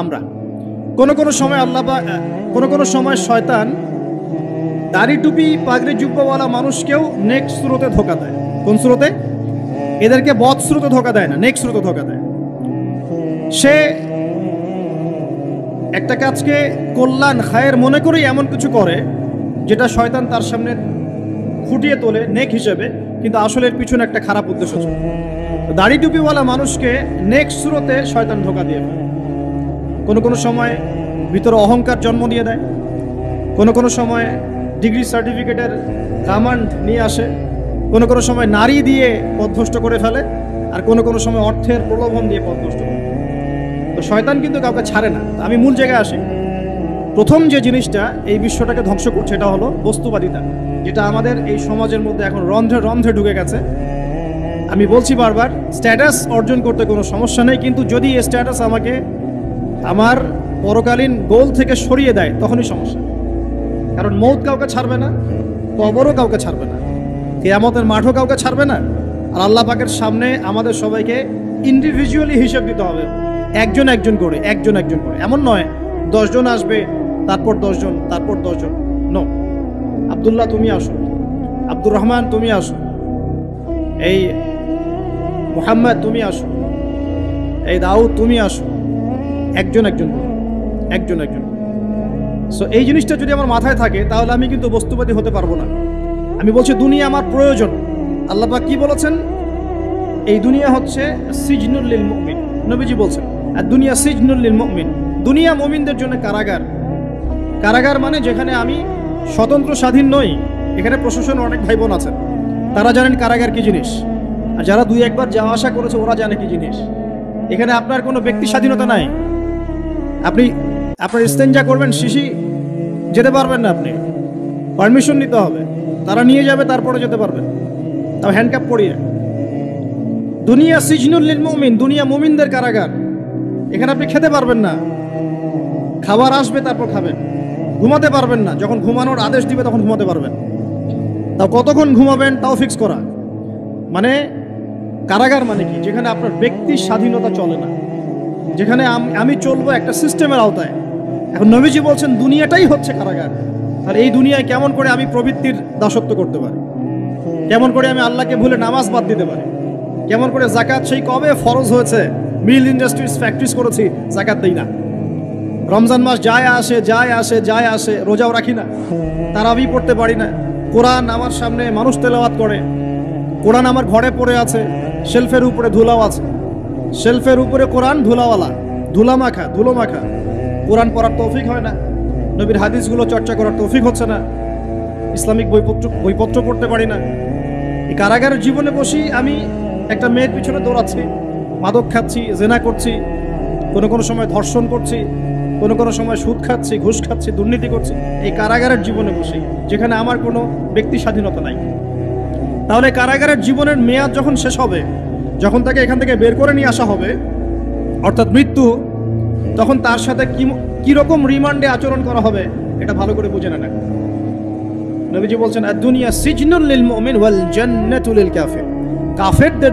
আমরা কোনো সময় আল্লাহ বা কোনো সময় শয়তান দাড়ি টুপি পাগড়ি জুব্বাওয়ালা মানুষকেও নেক স্রোতে ধোকা দেয়। কোন স্রোতে? এদেরকে বদ স্রোতে ধোকা দেয় না, নেক স্রোতে ধোকা দেয়। সে একটা কাজকে কল্যাণ খায়ের মনে করেই এমন কিছু করে যেটা শয়তান তার সামনে ফুটিয়ে তোলে নেক হিসেবে, কিন্তু আসলে এর পিছনে একটা খারাপ উদ্দেশ্য ছিল। দাড়ি টুপিওয়ালা মানুষকে নেক স্রোতে শয়তান ধোকা দিয়ে ফেলে। কোনো সময় ভিতরে অহংকার জন্ম দিয়ে দেয়, কোনো সময় ডিগ্রি সার্টিফিকেটের কামান্ড নিয়ে আসে, কোনো সময় নারী দিয়ে পথভ্রষ্ট করে ফেলে, আর কোনো সময় অর্থের প্রলোভন দিয়ে পথভ্রষ্ট করে। তো শয়তান কিন্তু কাউকে ছাড়ে না। আমি মূল জায়গায় আসি। প্রথম যে জিনিসটা এই বিশ্বটাকে ধ্বংস করছে এটা হলো বস্তুবাদিতা, যেটা আমাদের এই সমাজের মধ্যে এখন রন্ধ্রে রন্ধ্রে ঢুকে গেছে। আমি বলছি বারবার, স্ট্যাটাস অর্জন করতে কোনো সমস্যা নেই, কিন্তু যদি এই স্ট্যাটাস আমাকে আমার পরকালীন গোল থেকে সরিয়ে দেয় তখনই সমস্যা। কারণ মৌত কাউকে ছাড়বে না, কবরও কাউকে ছাড়বে না, কিয়ামতের মাঠও কাউকে ছাড়বে না। আর আল্লাহ পাকের সামনে আমাদের সবাইকে ইন্ডিভিজুয়ালি হিসেব দিতে হবে, একজন একজন করে। এমন নয় 10 জন আসবে, তারপর 10 জন, তারপর 10 জন। নো, আব্দুল্লাহ তুমি আসো, আব্দুর রহমান তুমি আসো, এই মুহাম্মদ তুমি আসো, এই দাউদ তুমি আসো, একজন একজন। সো এই জিনিসটা যদি আমার মাথায় থাকে তাহলে আমি কিন্তু বস্তুবাদী হতে পারবো না। আমি বলছি দুনিয়া আমার প্রয়োজন। আল্লাহ পাক কি বলেছেন? এই দুনিয়া হচ্ছে সিজনুল লিল মুমিন। নবীজি বলছেন আর দুনিয়া সিজনুল লিল মুমিন। দুনিয়া মুমিনদের জন্য কারাগার। কারাগার মানে যেখানে আমি স্বতন্ত্র স্বাধীন নই। এখানে প্রশাসন অনেক ভাই বোন আছেন, তারা জানেন কারাগার কি জিনিস, আর যারা 2-1 বার যাওয়া আসা করেছে ওরা জানে কি জিনিস। এখানে আপনার কোনো ব্যক্তি স্বাধীনতা নাই। আপনি আপনার ইস্তেঞ্জা করবেন, শিশি যেতে পারবেন না, আপনি পারমিশন নিতে হবে, তারা নিয়ে যাবে, তারপরে যেতে পারবেন, তাও হ্যান্ডকাপ পরিয়ে। দুনিয়া সিজনুল লিল মুমিন, দুনিয়া মুমিনদের কারাগার। এখানে আপনি খেতে পারবেন না, খাবার আসবে তারপর খাবেন। ঘুমাতে পারবেন না, যখন ঘুমানোর আদেশ দিবে তখন ঘুমাতে পারবেন, তাও কতক্ষণ ঘুমাবেন তাও ফিক্স করা। মানে কারাগার মানে কি? যেখানে আপনার ব্যক্তি স্বাধীনতা চলে না, যেখানে আমি চলবো একটা সিস্টেমের আওতায়। এখন নবীজি বলছেন দুনিয়াটাই হচ্ছে কারাগার। আর এই দুনিয়ায় কেমন করে আমি প্রবৃত্তির দাসত্ব করতে পারি? কেমন করে আমি আল্লাহকে ভুলে নামাজ বাদ দিতে পারি? কেমন করে জাকাত সেই কবে ফরজ হয়েছে, মিল ইন্ডাস্ট্রিজ ফ্যাক্টরিজ করেছি, জাকাত দেই না। রমজান মাস যায় আসে, রোজাও রাখি না, তারাবি পড়তে পারি না। কোরআন আমার সামনে মানুষ তেলাওয়াত করে, কোরআন আমার ঘরে পড়ে আছে, শেলফের উপরে ধুলাও আছে, শেলফের উপরে কোরআন ধুলাওয়ালা, ধুলো মাখা। কোরআন পড়ার তৌফিক হয় না, নবীর হাদিসগুলো চর্চা করার তৌফিক হচ্ছে না, ইসলামিক বইপত্র পড়তে পারি না। এই কারাগারের জীবনে বসি আমি একটা মেয়ের পিছনে দৌড়াচ্ছি, মাদক খাচ্ছি, জেনা করছি, কোনো সময় ধর্ষণ করছি, কোনো সময় সুদ খাচ্ছি, ঘুষ খাচ্ছি, দুর্নীতি করছি। এই কারাগারের জীবনে বসি, যেখানে আমার কোনো ব্যক্তি স্বাধীনতা নাই। তাহলে কারাগারের জীবনের মেয়াদ যখন শেষ হবে, যখন তাকে এখান থেকে বের করে নিয়ে আসা হবে, অর্থাৎ মৃত্যু, তখন তার সাথে কিরকম রিমান্ডে আচরণ করা হবে এটা ভালো করে বুঝে নেন। নবীজি বলছেন আদ দুনিয়া সিজনুল লিল মুমিন ওয়াল জান্নাতু লিল কাফির। কাফেরদের